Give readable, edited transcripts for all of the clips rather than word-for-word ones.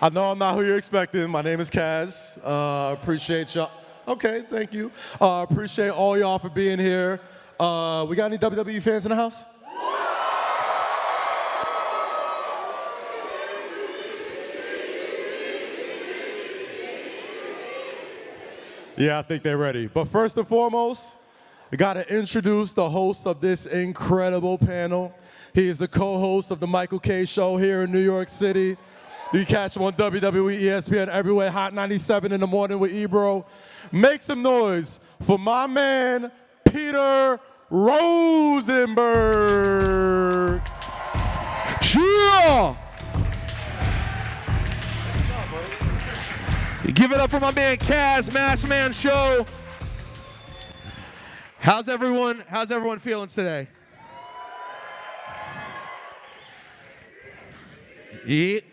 I know I'm not who you're expecting. My name is Kaz. Appreciate y'all. Okay, thank you. Appreciate all y'all for being here. We got any WWE fans in the house? Yeah, I think they're ready. But first and foremost, we got to introduce the host of this incredible panel. He is the co-host of the Michael K. Show here in New York City. You can catch him on WWE, ESPN, everywhere, Hot 97 in the morning with Ebro. Make some noise for my man, Peter Rosenberg. Cheer! Give it up for my man Kaz, Masked Man Show. How's everyone feeling today? Eat.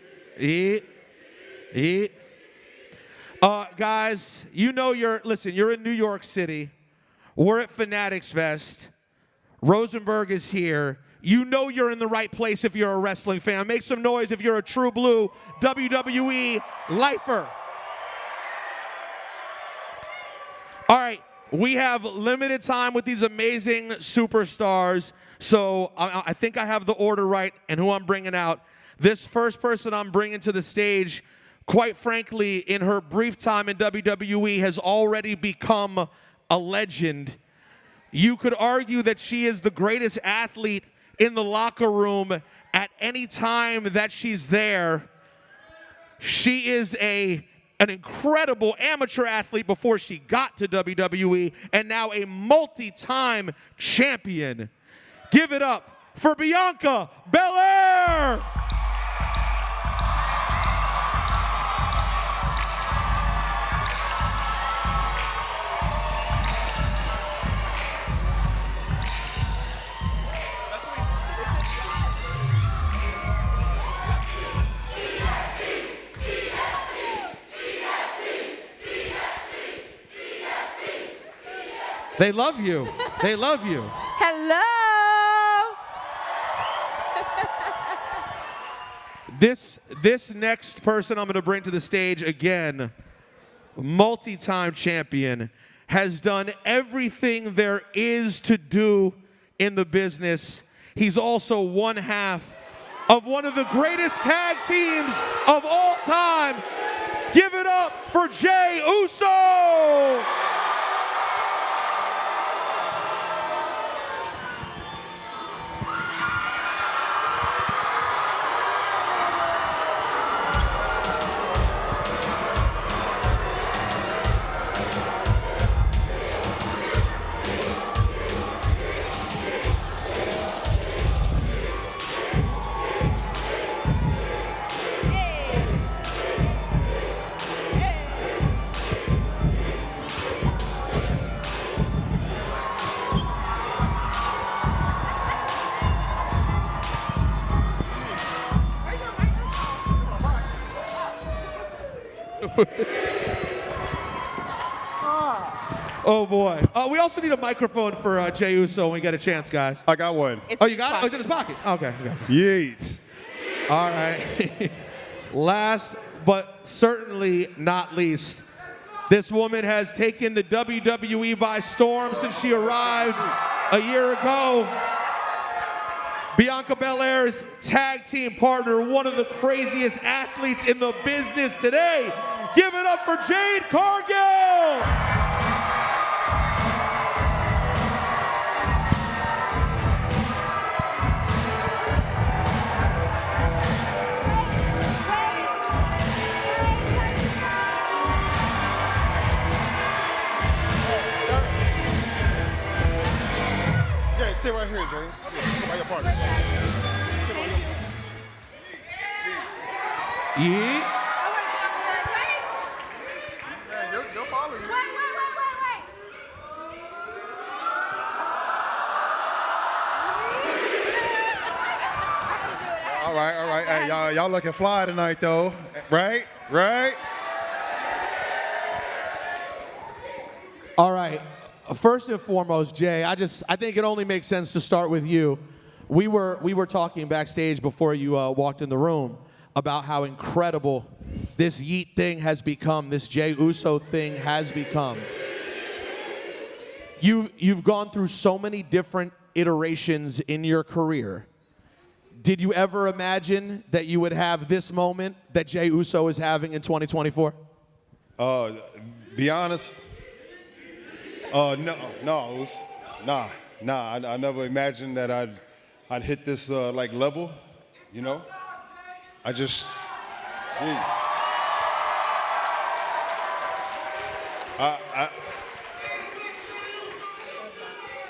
Guys, you know you're in New York City. We're at Fanatics Fest. Rosenberg is here. You know you're in the right place if you're a wrestling fan. Make some noise if you're a true blue WWE lifer. All right, we have limited time with these amazing superstars, so I think I have the order right and who I'm bringing out. This first person I'm bringing to the stage, quite frankly, in her brief time in WWE, has already become a legend. You could argue that she is the greatest athlete in the locker room at any time that she's there. She is an incredible amateur athlete before she got to WWE, and now a multi-time champion. Give it up for Bianca Belair! They love you. They love you. Hello. This next person I'm going to bring to the stage again, multi-time champion, has done everything there is to do in the business. He's also one half of one of the greatest tag teams of all time. Give it up for Jey Uso. Oh boy. We also need a microphone for Jey Uso when we get a chance, guys. I got one. Oh, you got it? Oh, it's in his pocket. Okay. Yeet. All right. Last but certainly not least, this woman has taken the WWE by storm since she arrived a year ago. Bianca Belair's tag team partner, one of the craziest athletes in the business today. Give it up for Jade Cargill! Yeah, sit right here, Jay. Sit by your partner. Yeah. They'll follow you. Wait. All right. Hey, y'all looking fly tonight, though. Right? All right. First and foremost, Jay, I think it only makes sense to start with you. We were talking backstage before you walked in the room about how incredible this Yeet thing has become, this Jey Uso thing has become. You've gone through so many different iterations in your career. Did you ever imagine that you would have this moment that Jey Uso is having in 2024? Be honest, no, I never imagined that I'd hit this like level, you know. I just,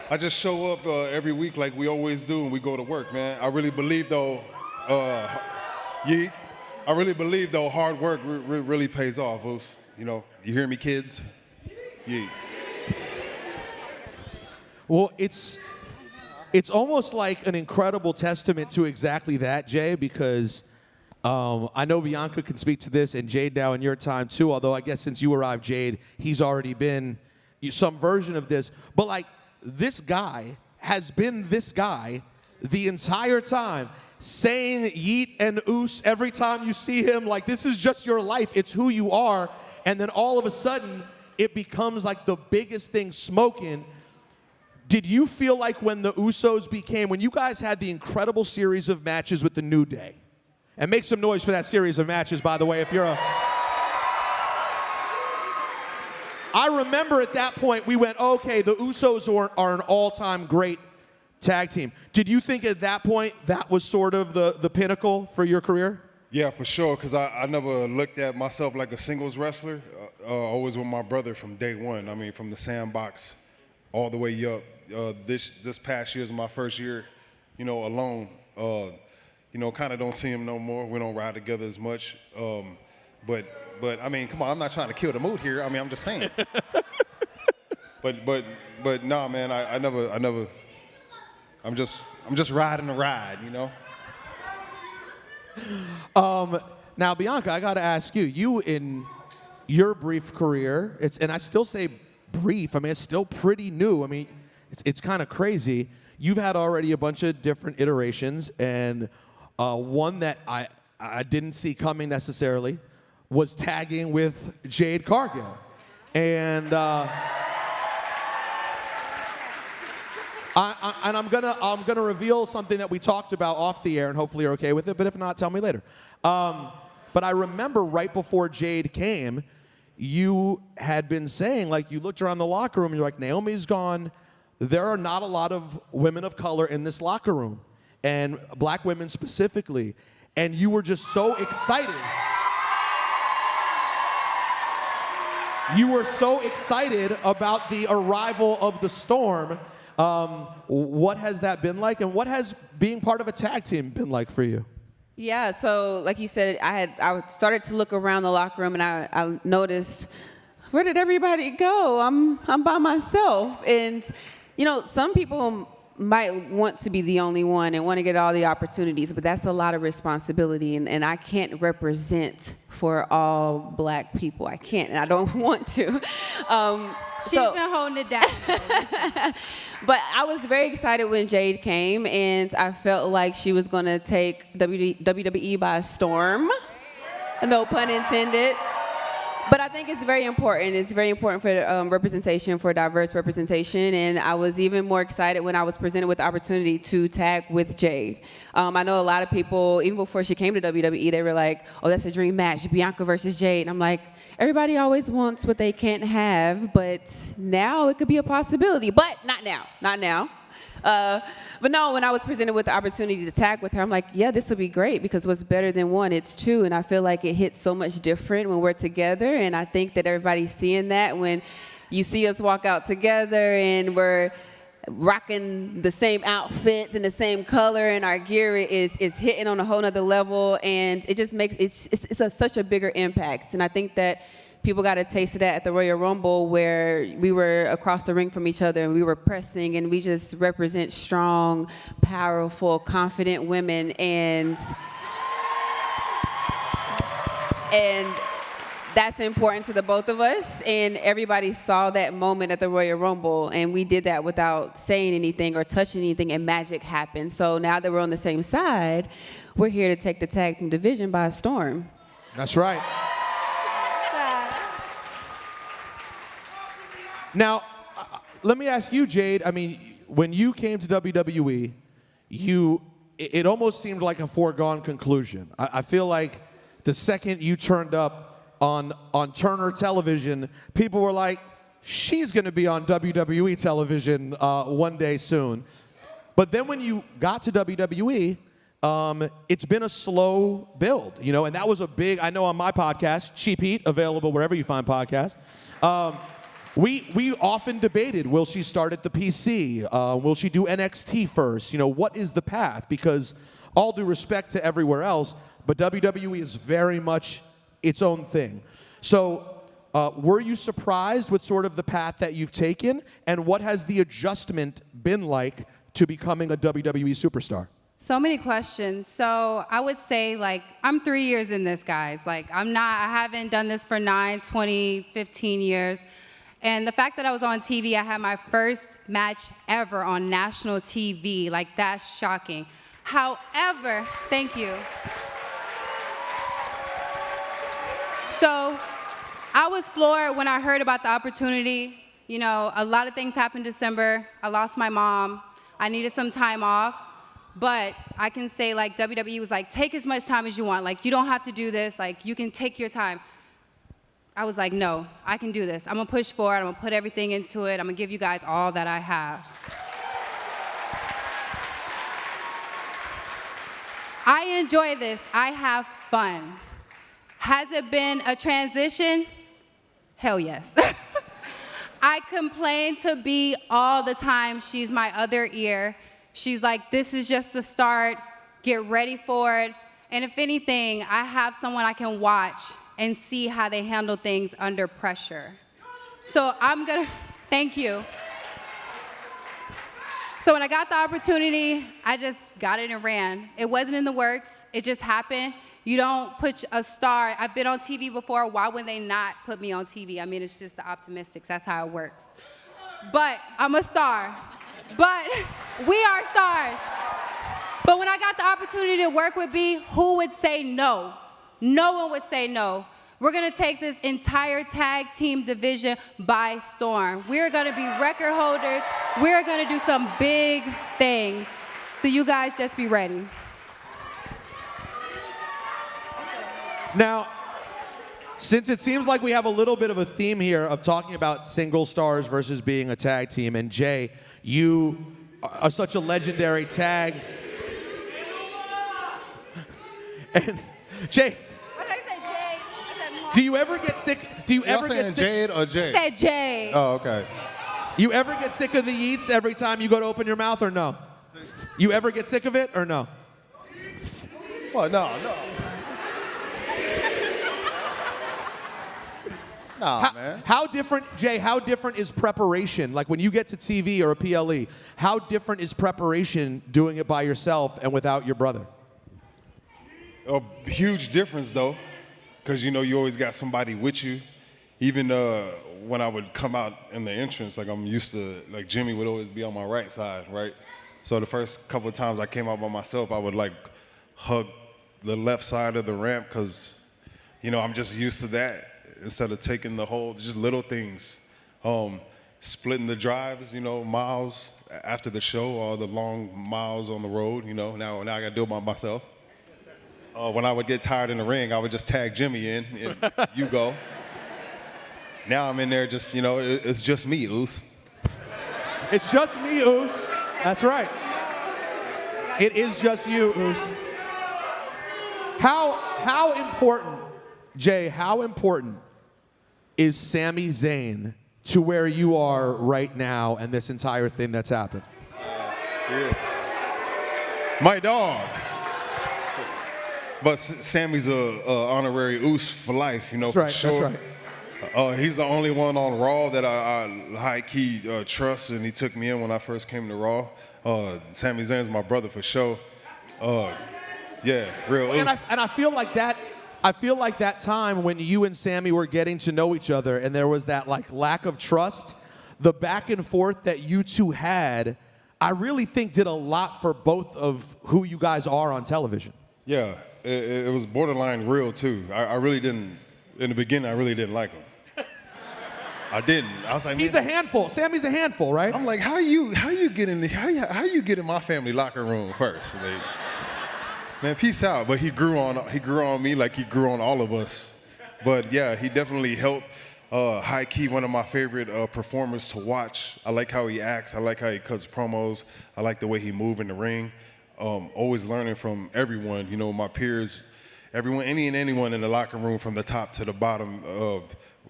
I just show up every week like we always do, and we go to work, man. I really believe though, Yeet, I really believe though hard work really pays off. You know, you hear me, kids? Yeet. Well, it's almost like an incredible testament to exactly that, Jay, because I know Bianca can speak to this, and Jade now in your time too, although I guess since you arrived, Jade, he's already been some version of this. But like, this guy has been this guy the entire time, saying Yeet and Oos every time you see him, like this is just your life, it's who you are, and then all of a sudden, it becomes like the biggest thing smoking. Did you feel like when the Usos when you guys had the incredible series of matches with the New Day, and make some noise for that series of matches, by the way, if you're a... I remember at that point, we went, okay, the Usos are an all-time great tag team. Did you think at that point that was sort of the pinnacle for your career? Yeah, for sure, because I never looked at myself like a singles wrestler. Always with my brother from day one. I mean, from the sandbox all the way up. This past year is my first year, you know, alone. You know, kind of don't see him no more. We don't ride together as much. But I mean, come on, I'm not trying to kill the mood here. I mean, I'm just saying. but nah, man, I never. I'm just riding the ride, you know. Now, Bianca, I got to ask you. You in your brief career, and I still say brief. I mean, it's still pretty new. I mean, it's kind of crazy. You've had already a bunch of different iterations, and one that I didn't see coming necessarily was tagging with Jade Cargill. And I'm gonna reveal something that we talked about off the air, and hopefully you're okay with it, but if not, tell me later. But I remember right before Jade came, you had been saying, like, you looked around the locker room and you're like, Naomi's gone. There are not a lot of women of color in this locker room, and black women specifically. And you were just so excited. You were so excited about the arrival of the Storm. What has that been like, and what has being part of a tag team been like for you? Yeah, so like you said, I started to look around the locker room, and I noticed, where did everybody go? I'm by myself. And you know, some people might want to be the only one and want to get all the opportunities, but that's a lot of responsibility, and I can't represent for all black people. I can't, and I don't want to. She's been holding it down. But I was very excited when Jade came, and I felt like she was going to take WWE by storm. No pun intended. But I think it's very important. It's very important for representation, for diverse representation. And I was even more excited when I was presented with the opportunity to tag with Jade. I know a lot of people, even before she came to WWE, they were like, oh, that's a dream match, Bianca versus Jade. And I'm like, everybody always wants what they can't have, but now it could be a possibility. But not now. But no, when I was presented with the opportunity to tag with her, I'm like, yeah, this would be great, because what's better than one? It's two. And I feel like it hits so much different when we're together. And I think that everybody's seeing that when you see us walk out together and we're rocking the same outfit and the same color, and our gear is hitting on a whole nother level. And it just makes it's such a bigger impact. And I think that people got a taste of that at the Royal Rumble, where we were across the ring from each other and we were pressing, and we just represent strong, powerful, confident women, and that's important to the both of us. And everybody saw that moment at the Royal Rumble, and we did that without saying anything or touching anything, and magic happened. So now that we're on the same side, we're here to take the tag team division by storm. That's right. Now, let me ask you, Jade. I mean, when you came to WWE, it almost seemed like a foregone conclusion. I feel like the second you turned up on Turner Television, people were like, she's going to be on WWE television one day soon. But then when you got to WWE, it's been a slow build, you know, and that was a big, I know on my podcast, Cheap Heat, available wherever you find podcasts, we often debated, will she start at the PC? Will she do NXT first? You know, what is the path? Because all due respect to everywhere else, but WWE is very much its own thing. So were you surprised with sort of the path that you've taken? And what has the adjustment been like to becoming a WWE superstar? So many questions. So I would say, like, I'm 3 years in this, guys. Like, I haven't done this for 9, 20, 15 years. And the fact that I was on TV, I had my first match ever on national TV. Like, that's shocking. However, thank you. So I was floored when I heard about the opportunity. You know, a lot of things happened December. I lost my mom. I needed some time off. But I can say, like, WWE was like, take as much time as you want. Like, you don't have to do this. Like, you can take your time. I was like, no, I can do this. I'm going to push forward. I'm going to put everything into it. I'm going to give you guys all that I have. I enjoy this. I have fun. Has it been a transition? Hell yes. I complain to B all the time. She's my other ear. She's like, this is just the start. Get ready for it. And if anything, I have someone I can watch and see how they handle things under pressure. So thank you. So when I got the opportunity, I just got it and ran. It wasn't in the works. It just happened. You don't put a star. I've been on TV before. Why would they not put me on TV? I mean, it's just the optimistics. That's how it works. But I'm a star. But we are stars. But when I got the opportunity to work with B, who would say no? No one would say no. We're going to take this entire tag team division by storm. We're going to be record holders. We're going to do some big things. So you guys just be ready. Now, since it seems like we have a little bit of a theme here of talking about single stars versus being a tag team, and Jay, you are such a legendary tag. And Jay, What did I say, Jay? I said do you ever get sick? Do you ever get sick? Jade or Jay? I said Jay. Oh, okay. You ever get sick of the yeets every time you go to open your mouth, or no? You ever get sick of it, or no? Well, no. Nah, man. How different, Jay, how different is preparation? Like when you get to TV or a PLE, how different is preparation doing it by yourself and without your brother? A huge difference, though, because, you know, you always got somebody with you. Even when I would come out in the entrance, like I'm used to, like Jimmy would always be on my right side, right? So the first couple of times I came out by myself, I would, like, hug the left side of the ramp because, you know, I'm just used to that. Instead of taking the whole, just little things, splitting the drives, you know, miles after the show, all the long miles on the road, you know, now I got to do it by myself. When I would get tired in the ring, I would just tag Jimmy in, and you go. Now I'm in there just, you know, it's just me, Oos. It's just me, Oos. That's right. It is just you, Oos. How important, Jay, how important is Sami Zayn to where you are right now and this entire thing that's happened? Yeah. My dog. But Sammy's a honorary Oos for life, you know, that's for right, sure. That's right. He's the only one on Raw that I high-key trust, and he took me in when I first came to Raw. Sami Zayn's my brother for sure. Yeah, real Oos. And I feel like that time when you and Sami were getting to know each other and there was that like lack of trust, the back and forth that you two had, I really think did a lot for both of who you guys are on television. Yeah, it was borderline real too. I really didn't, in the beginning, I really didn't like him. I didn't. I was like, He's a handful. Sammy's a handful, right? I'm like, how you get in my family locker room first? Like, man, peace out. But he grew on me like he grew on all of us. But yeah, he definitely helped. High key, one of my favorite performers to watch. I like how he acts. I like how he cuts promos. I like the way he moves in the ring. Always learning from everyone. You know, my peers, everyone, anyone in the locker room, from the top to the bottom.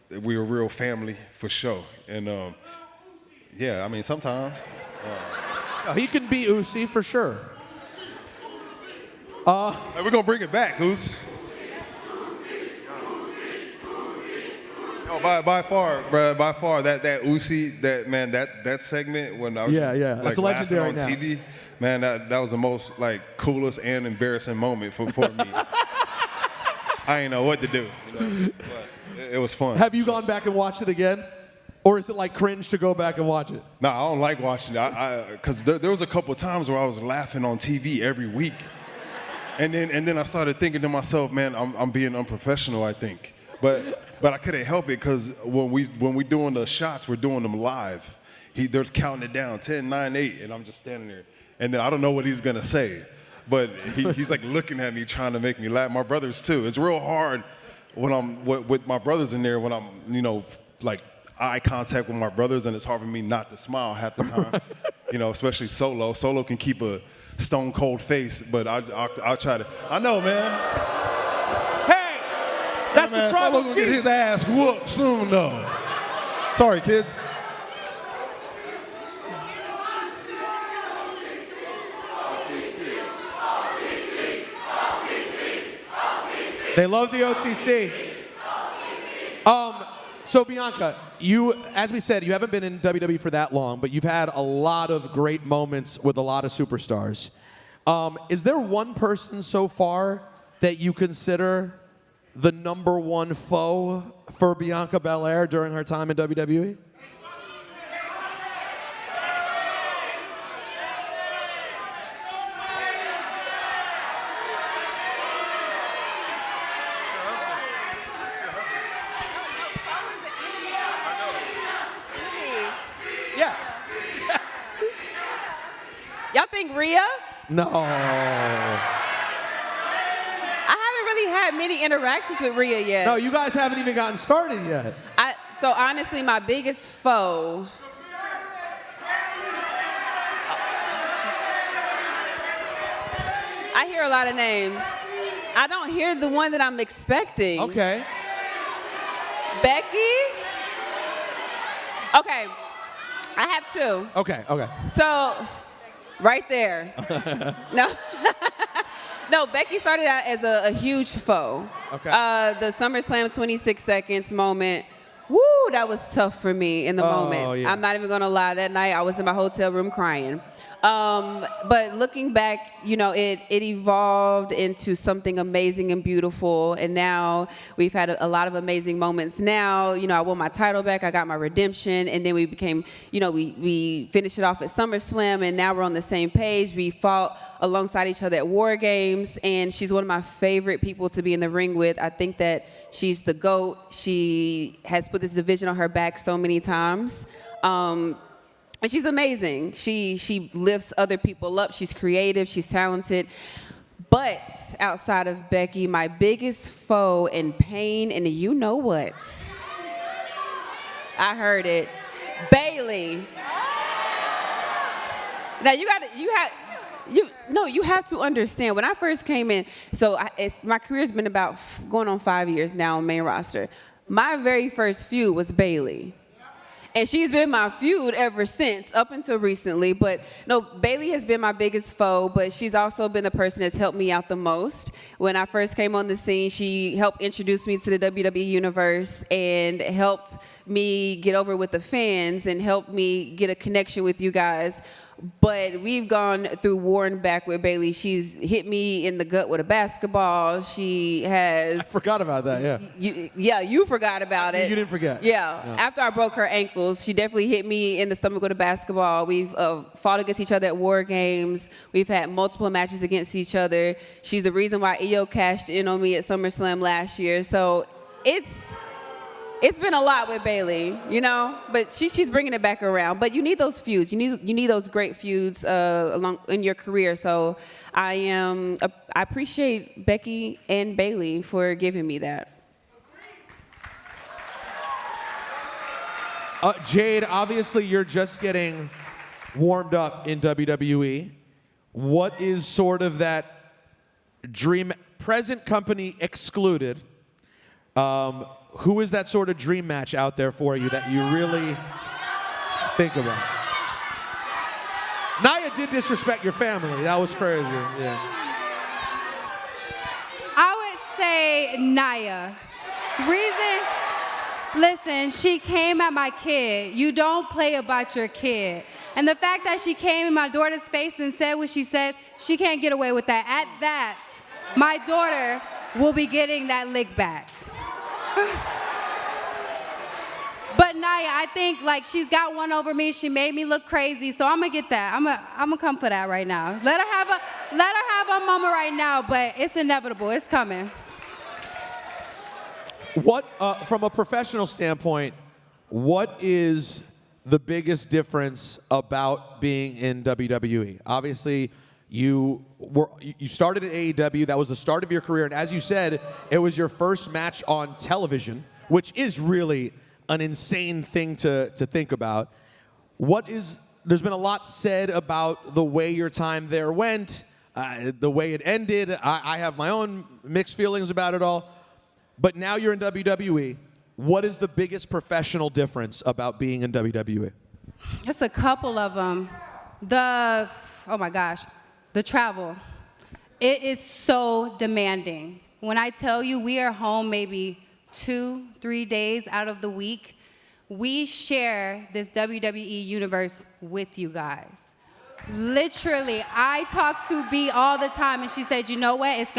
We're a real family for sure. And yeah, I mean, sometimes. He can be Uzi for sure. Hey, we're gonna bring it back, Goose. Oh, by far, bruh, by far, that Uzi, that segment when I was That's like, legendary laughing on TV, man, that was the most like coolest and embarrassing moment for me. I didn't know what to do, you know, but it was fun. Have you gone back and watched it again? Or is it like cringe to go back and watch it? No, I don't like watching it. Because there was a couple of times where I was laughing on TV every week. And then I started thinking to myself, man, I'm being unprofessional, I think. But I couldn't help it because when we doing the shots, we're doing them live. They're counting it down, 10, 9, 8, and I'm just standing there. And then I don't know what he's gonna say. But he's like looking at me, trying to make me laugh. My brothers too. It's real hard when I'm with my brothers in there, when I'm, you know, like eye contact with my brothers, and it's hard for me not to smile half the time. You know, especially Solo. Solo can keep a stone cold face, but I'll try to. I know, man. That's man, the tribal gonna get his ass whooped soon, though. Sorry, kids. They love the OTC. So Bianca, as we said, you haven't been in WWE for that long, but you've had a lot of great moments with a lot of superstars. Is there one person so far that you consider the #1 foe for Bianca Belair during her time in WWE? Yes. Y'all think Rhea? No. Had many interactions with Rhea yet. No, you guys haven't even gotten started yet. So honestly, my biggest foe. I hear a lot of names. I don't hear the one that I'm expecting. Okay. Becky? Okay. I have two. Okay. So, right there. No. No, Becky started out as a huge foe. Okay. The SummerSlam 26 seconds moment, woo, that was tough for me in the moment. Yeah. I'm not even gonna lie, that night I was in my hotel room crying. But looking back, you know, it evolved into something amazing and beautiful, and now we've had a lot of amazing moments. Now, you know, I won my title back, I got my redemption, and then we became, you know, we finished it off at SummerSlam, and now we're on the same page. We fought alongside each other at War Games, and she's one of my favorite people to be in the ring with. I think that she's the GOAT. She has put this division on her back so many times. And she's amazing. She lifts other people up. She's creative. She's talented. But outside of Becky, my biggest foe and pain, and you know what? I heard it. Bayley. Now you have to understand. When I first came in, my career's been about going on 5 years now on main roster. My very first feud was Bayley. And she's been my feud ever since, up until recently. But no, Bayley has been my biggest foe, but she's also been the person that's helped me out the most. When I first came on the scene, she helped introduce me to the WWE Universe and helped me get over with the fans and helped me get a connection with you guys. But we've gone through war and back with Bayley. She's hit me in the gut with a basketball. She has... I forgot about that, yeah. You forgot about it. You didn't forget. Yeah. After I broke her ankles, she definitely hit me in the stomach with a basketball. We've fought against each other at War Games. We've had multiple matches against each other. She's the reason why EO cashed in on me at SummerSlam last year. So it's it's been a lot with Bailey, you know, but she's bringing it back around. But you need those feuds. You need those great feuds along in your career. So I appreciate Becky and Bailey for giving me that. Jade, obviously you're just getting warmed up in WWE. What is sort of that dream, present company excluded? Who is that sort of dream match out there for you that you really think about? Nia did disrespect your family. That was crazy. Yeah. I would say Nia. Listen, she came at my kid. You don't play about your kid. And the fact that she came in my daughter's face and said what she said, she can't get away with that. At that, my daughter will be getting that lick back. But Nia, I think like she's got one over me. She made me look crazy, so I'm gonna get that. I'm gonna come for that right now. Let her have a moment right now, but it's inevitable. It's coming. What, from a professional standpoint, what is the biggest difference about being in WWE? Obviously, you started at AEW. That was the start of your career, and as you said, it was your first match on television, which is really an insane thing to think about. There's been a lot said about the way your time there went, the way it ended. I have my own mixed feelings about it all. But now you're in WWE. What is the biggest professional difference about being in WWE? It's a couple of them. Oh my gosh, the travel. It is so demanding. When I tell you we are home maybe 2-3 days out of the week, we share this WWE universe with you guys. Literally, I talk to B all the time, and she said, "You know what? It's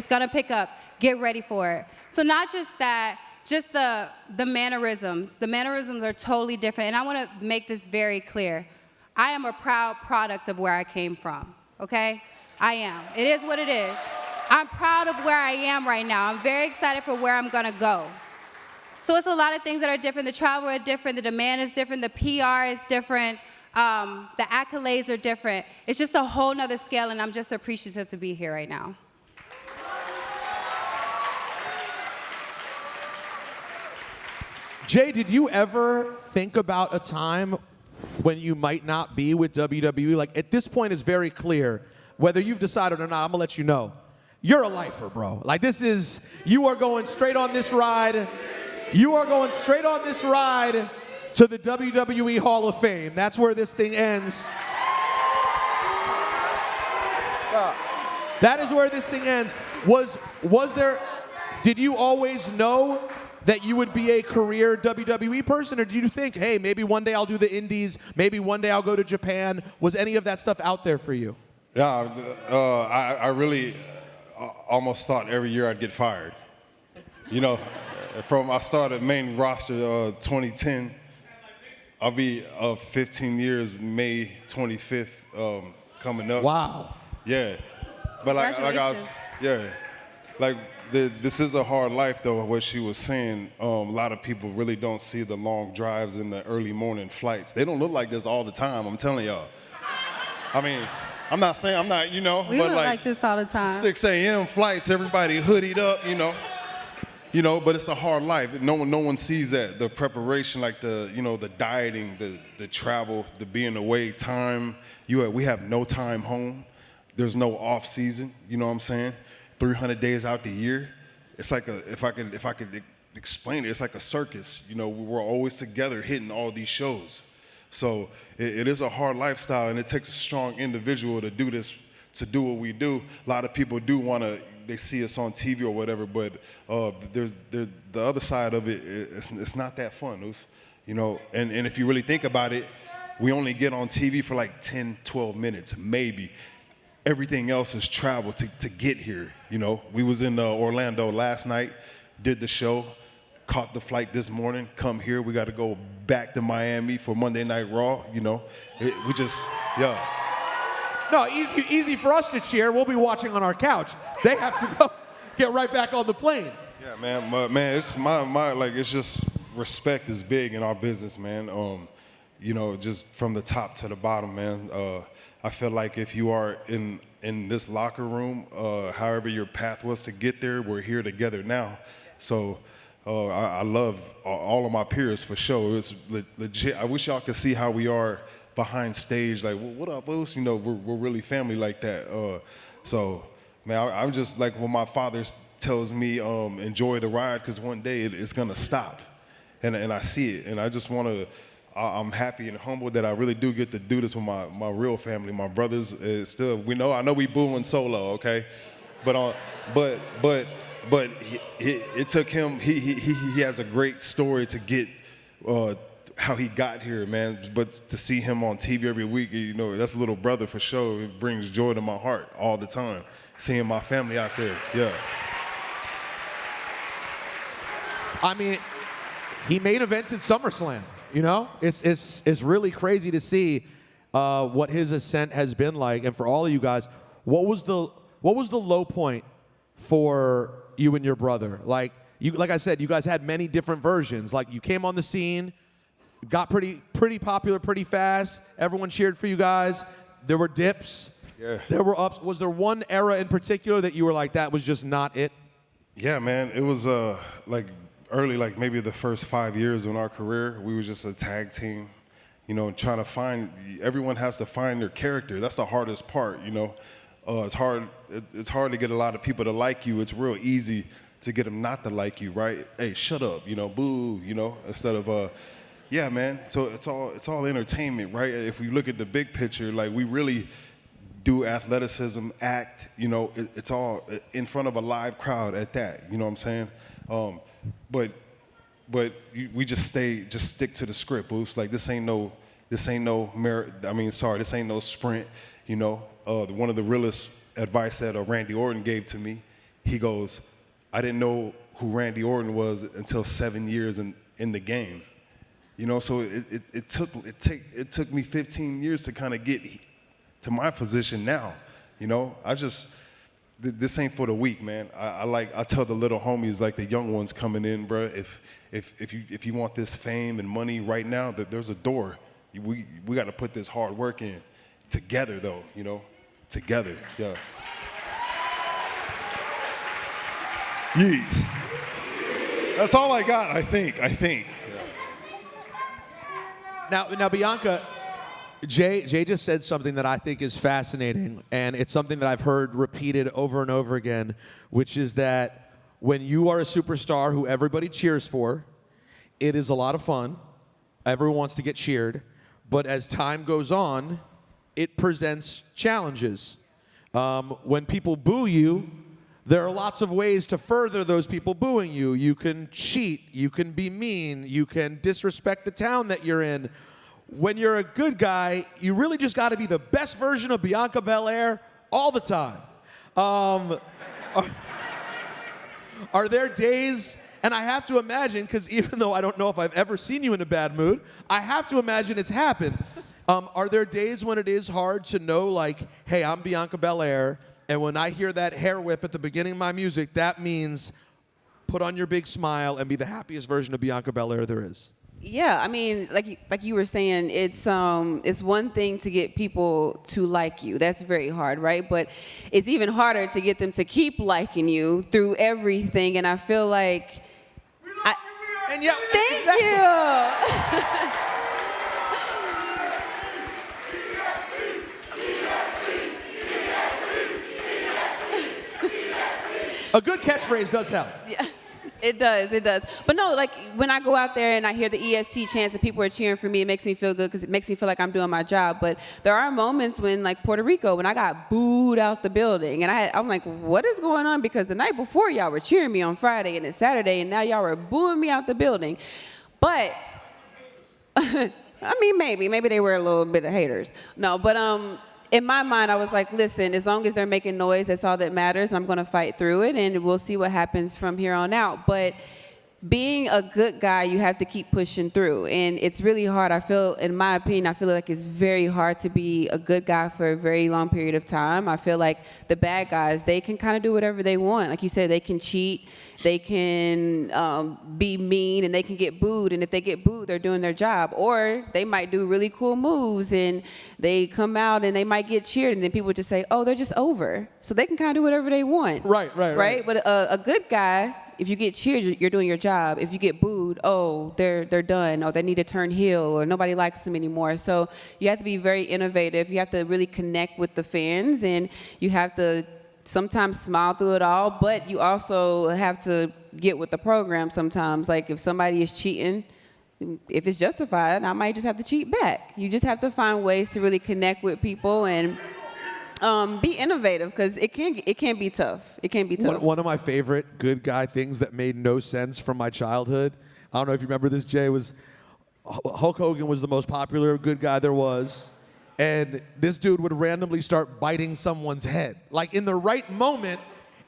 gonna pick up. Get ready for it." So not just that, just the mannerisms. The mannerisms are totally different, and I want to make this very clear. I am a proud product of where I came from. Okay, I am. It is what it is. I'm proud of where I am right now. I'm very excited for where I'm gonna go. So it's a lot of things that are different. The travel is different. The demand is different. The PR is different. The accolades are different. It's just a whole nother scale, and I'm just appreciative to be here right now. Jay, did you ever think about a time when you might not be with WWE? Like, at this point, it's very clear, whether you've decided or not, I'm gonna let you know. You're a lifer, bro. Like, you are going straight on this ride. You are going straight on this ride to the WWE Hall of Fame. That's where this thing ends. That is where this thing ends. Did you always know that you would be a career WWE person, or did you think, hey, maybe one day I'll do the Indies, maybe one day I'll go to Japan? Was any of that stuff out there for you? Yeah, I really almost thought every year I'd get fired. You know, I started main roster 2010. I'll be 15 years, May 25th, coming up. Wow. Yeah, but this is a hard life, though. What she was saying, a lot of people really don't see the long drives and the early morning flights. They don't look like this all the time. I'm telling y'all. I mean, I'm not, We but look like this all the time. 6 a.m. flights, everybody hoodied up, but it's a hard life. No one sees that. The preparation, like the dieting, the travel, the being away, time. We have no time home. There's no off season. You know what I'm saying? 300 days out the year. It's like if I could explain it, it's like a circus. We're always together hitting all these shows. So it is a hard lifestyle, and it takes a strong individual to do this, to do what we do. A lot of people do want to, they see us on TV or whatever, but there's the other side of it. It's not that fun. And if you really think about it, we only get on TV for like 10, 12 minutes, maybe. Everything else is travel to get here. We was in Orlando last night, did the show, caught the flight this morning, come here. We got to go back to Miami for Monday Night Raw. No, easy for us to cheer. We'll be watching on our couch. They have to go get right back on the plane. Yeah, man, it's it's just respect is big in our business, man. You know, just from the top to the bottom, man. I feel like if you are in this locker room, however your path was to get there, we're here together now. So I love all of my peers for sure. It's legit. I wish y'all could see how we are behind stage. Like, what up, Boost? You know, we're really family like that. So, man, I'm just like when my father tells me, enjoy the ride, because one day it's gonna stop, and I see it, and I just want to. I'm happy and humbled that I really do get to do this with my real family, my brothers. Still, I know we booing solo, okay, but it took him. He has a great story to get how he got here, man. But to see him on TV every week, you know, that's a little brother for sure. It brings joy to my heart all the time, seeing my family out there. Yeah. I mean, he main events at SummerSlam. You know, it's really crazy to see what his ascent has been like. And for all of you guys, what was the low point for you and your brother? Like I said, you guys had many different versions. Like, you came on the scene, got pretty popular pretty fast. Everyone cheered for you guys. There were dips. Yeah. There were ups. Was there one era in particular that you were like, that was just not it? Yeah, man. It was like early, like maybe the first 5 years in our career, we were just a tag team, you know, trying to find, everyone has to find their character. That's the hardest part, you know. It's hard to get a lot of people to like you. It's real easy to get them not to like you, right? Hey, shut up, you know, boo, you know, instead of, yeah, man. So it's all entertainment, right? If we look at the big picture, like, we really do athleticism, act, you know, it's all in front of a live crowd at that, you know what I'm saying? But we just stick to the script, Boost. Like, this ain't no sprint, you know. One of the realest advice that Randy Orton gave to me, he goes, I didn't know who Randy Orton was until 7 years in the game. You know, so it took me 15 years to kind of get to my position now. You know, this ain't for the weak, man. I tell the little homies, like the young ones coming in, bro, if you want this fame and money right now, that there's a door. We got to put this hard work in together, though, you know, together. Yeah. Yeet. That's all I got, I think. Now, Bianca, Jey just said something that I think is fascinating, and it's something that I've heard repeated over and over again, which is that when you are a superstar who everybody cheers for, it is a lot of fun. Everyone wants to get cheered. But as time goes on, it presents challenges. When people boo you, there are lots of ways to further those people booing you. You can cheat, you can be mean, you can disrespect the town that you're in. When you're a good guy, you really just got to be the best version of Bianca Belair all the time. Are there days, and I have to imagine, because even though I don't know if I've ever seen you in a bad mood, I have to imagine it's happened. Are there days when it is hard to know, like, hey, I'm Bianca Belair, and when I hear that hair whip at the beginning of my music, that means put on your big smile and be the happiest version of Bianca Belair there is? Yeah, I mean, like you were saying, it's one thing to get people to like you. That's very hard, right? But it's even harder to get them to keep liking you through everything. And I feel like, thank you. A good catchphrase does help. Yeah. It does. But no, like, when I go out there and I hear the EST chants and people are cheering for me, it makes me feel good because it makes me feel like I'm doing my job. But there are moments when, like Puerto Rico, when I got booed out the building, and I'm like, what is going on? Because the night before y'all were cheering me on Friday and it's Saturday, and now y'all were booing me out the building. But I mean, maybe they were a little bit of haters. No, but in my mind, I was like, listen, as long as they're making noise, that's all that matters. And I'm going to fight through it, and we'll see what happens from here on out. But being a good guy, you have to keep pushing through. And it's really hard. I feel, in my opinion, I feel like it's very hard to be a good guy for a very long period of time. I feel like the bad guys, they can kind of do whatever they want. Like you said, they can cheat, they can be mean, and they can get booed. And if they get booed, they're doing their job. Or they might do really cool moves, and they come out and they might get cheered, and then people just say, oh, they're just over. So they can kind of do whatever they want. Right? But a good guy, if you get cheered, you're doing your job. If you get booed, oh, they're done, or they need to turn heel, or nobody likes them anymore. So you have to be very innovative. You have to really connect with the fans, and you have to sometimes smile through it all, but you also have to get with the program sometimes. Like if somebody is cheating, if it's justified, I might just have to cheat back. You just have to find ways to really connect with people and be innovative, because it can be tough. It can be tough. One of my favorite good guy things that made no sense from my childhood, I don't know if you remember this, Jay, was Hulk Hogan was the most popular good guy there was. And this dude would randomly start biting someone's head, like in the right moment.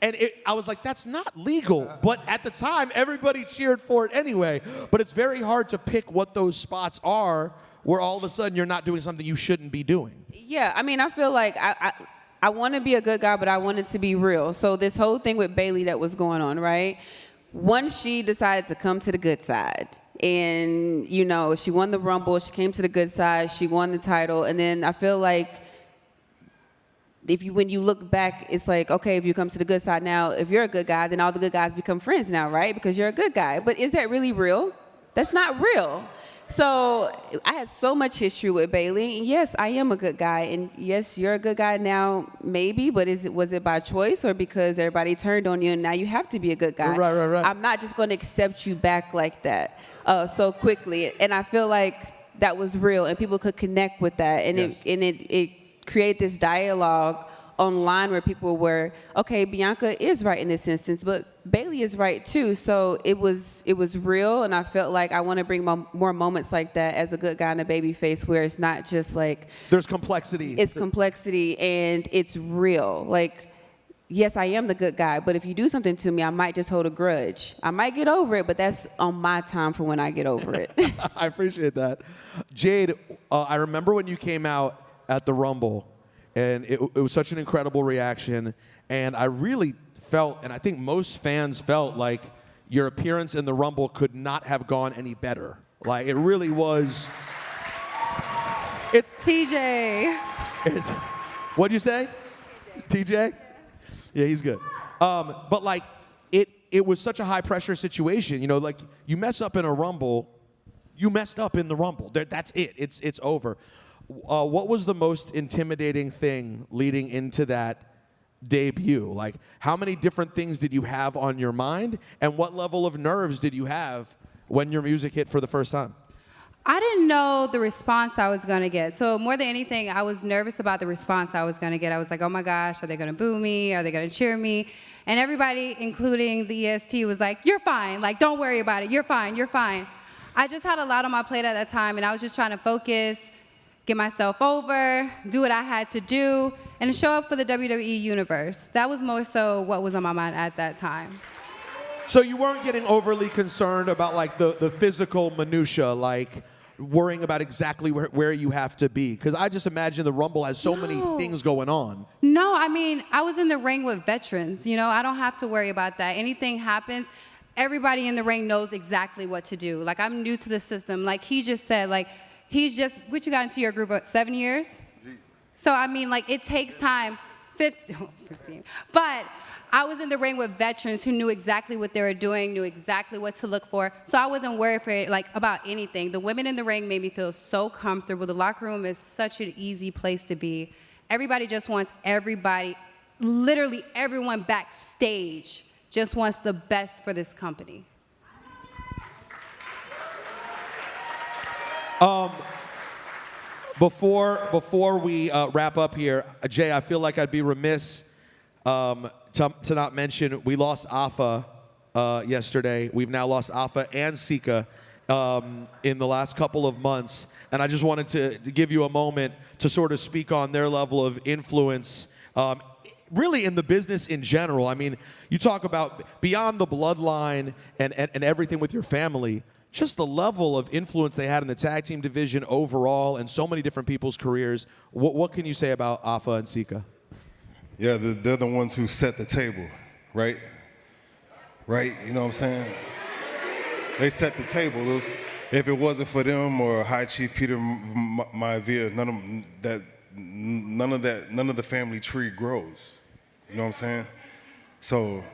And I was like, that's not legal. But at the time, everybody cheered for it anyway. But it's very hard to pick what those spots are where all of a sudden you're not doing something you shouldn't be doing. Yeah, I mean, I feel like I want to be a good guy, but I want it to be real. So this whole thing with Bayley that was going on, right? Once she decided to come to the good side, and, you know, she won the Rumble, she came to the good side, she won the title, and then I feel like when you look back, it's like, okay, if you come to the good side now, if you're a good guy, then all the good guys become friends now, right? Because you're a good guy. But is that really real? That's not real. So I had so much history with Bayley. And yes, I am a good guy. And yes, you're a good guy now, maybe, but was it by choice or because everybody turned on you and now you have to be a good guy? Right. I'm not just going to accept you back like that so quickly. And I feel like that was real and people could connect with that. And yes. it created this dialogue online where people were, okay, Bianca is right in this instance, but Bayley is right too. So it was real, and I felt like I want to bring more moments like that as a good guy and a baby face, where it's not just like there's complexity. It's complexity and it's real. Like, yes, I am the good guy, but if you do something to me, I might just hold a grudge. I might get over it, but that's on my time for when I get over it. I appreciate that. Jade, I remember when you came out at the Rumble, and it was such an incredible reaction, and I really felt, and I think most fans felt, like your appearance in the Rumble could not have gone any better. Like, it really was. It's TJ. What'd you say? TJ? Yeah, he's good. But like, it was such a high pressure situation. You know, like you mess up in a Rumble, you messed up in the Rumble. That's it. It's over. What was the most intimidating thing leading into that debut? Like, how many different things did you have on your mind, and what level of nerves did you have when your music hit for the first time? I didn't know the response I was going to get. So more than anything, I was nervous about the response I was going to get. I was like, oh my gosh, are they going to boo me? Are they going to cheer me? And everybody, including the EST, was like, you're fine. Like, don't worry about it. You're fine. You're fine. I just had a lot on my plate at that time, and I was just trying to focus, get myself over, do what I had to do, and show up for the WWE Universe. That was more so what was on my mind at that time. So you weren't getting overly concerned about like the physical minutia, like worrying about exactly where you have to be? Because I just imagine the Rumble has so many things going on. No, I mean, I was in the ring with veterans. You know, I don't have to worry about that. Anything happens, everybody in the ring knows exactly what to do. Like, I'm new to the system. Like he just said, like, what you got into your group, 7 years? So, I mean, like, it takes time, 15. But I was in the ring with veterans who knew exactly what they were doing, knew exactly what to look for. So I wasn't worried about anything. The women in the ring made me feel so comfortable. The locker room is such an easy place to be. Everybody just wants everybody, literally everyone backstage just wants the best for this company. Before we wrap up here, Jay, I feel like I'd be remiss to not mention we lost Afa yesterday. We've now lost Afa and Sika in the last couple of months, and I just wanted to give you a moment to sort of speak on their level of influence, really in the business in general. I mean, you talk about beyond the bloodline and everything with your family, just the level of influence they had in the tag team division overall and so many different people's careers. What can you say about Afa and Sika? Yeah, they're the ones who set the table, right? Right, you know what I'm saying? They set the table. If it wasn't for them or High Chief Peter Maivia, none of the family tree grows. You know what I'm saying? So,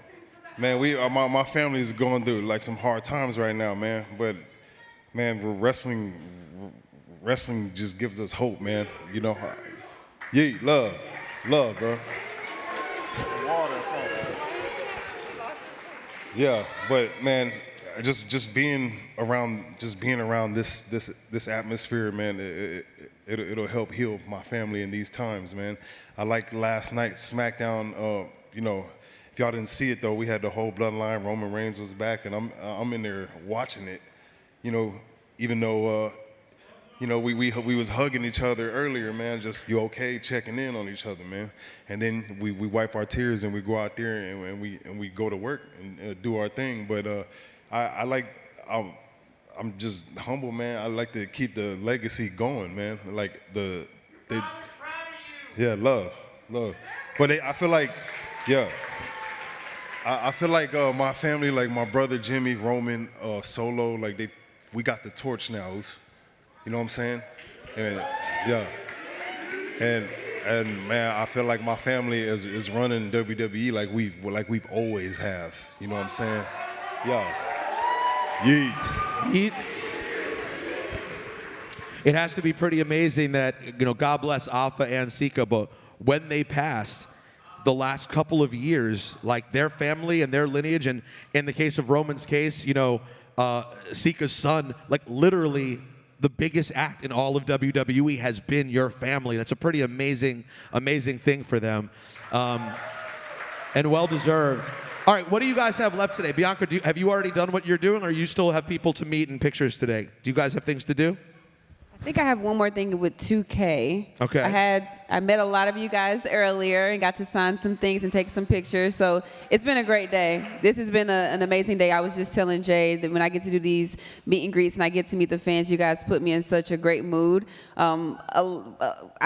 man, my family is going through like some hard times right now, man. But, man, wrestling just gives us hope, man. You know, love, bro. Yeah, but man, just being around this atmosphere, man, it'll help heal my family in these times, man. I like last night's SmackDown. You know, if y'all didn't see it though, we had the whole bloodline. Roman Reigns was back, and I'm in there watching it. You know, even though you know, we was hugging each other earlier, man, just you okay, checking in on each other, man. And then we wipe our tears and we go out there and we go to work and do our thing. But I'm just humble, man. I like to keep the legacy going, man. Like yeah, love. But I feel like, yeah. I feel like my family, like my brother Jimmy, Roman, Solo, like we got the torch now. You know what I'm saying? And yeah. And man, I feel like my family is running WWE like we've always have. You know what I'm saying? Yeah. Yeet. It has to be pretty amazing that, you know, God bless Afa and Sika, but when they passed the last couple of years, like their family and their lineage, and in the case of Roman's case, you know, Sika's son, like literally the biggest act in all of WWE has been your family. That's a pretty amazing thing for them, and well-deserved. All right, what do you guys have left today? Bianca, have you already done what you're doing, or you still have people to meet and pictures today? Do you guys have things to do? I think I have one more thing with 2K. Okay. I met a lot of you guys earlier and got to sign some things and take some pictures. So it's been a great day. This has been an amazing day. I was just telling Jade that when I get to do these meet and greets and I get to meet the fans, you guys put me in such a great mood. I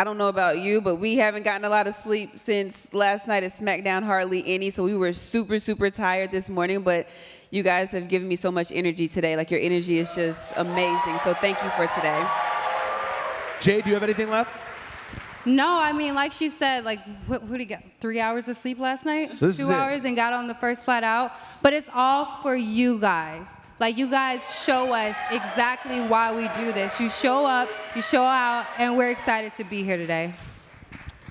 don't know about you, but we haven't gotten a lot of sleep since last night at SmackDown, hardly any. So we were super, super tired this morning, but you guys have given me so much energy today. Like, your energy is just amazing. So thank you for today. Jay, do you have anything left? No, I mean, like she said, like, what did he get? 3 hours of sleep last night? This 2 hours and got on the first flight out. But it's all for you guys. Like, you guys show us exactly why we do this. You show up, you show out, and we're excited to be here today.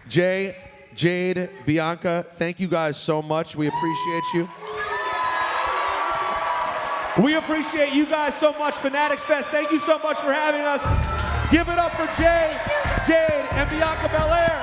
Jay, Jade, Bianca, thank you guys so much. We appreciate you. We appreciate you guys so much. Fanatics Fest, thank you so much for having us. Give it up for Jay, Jade, and Bianca Belair.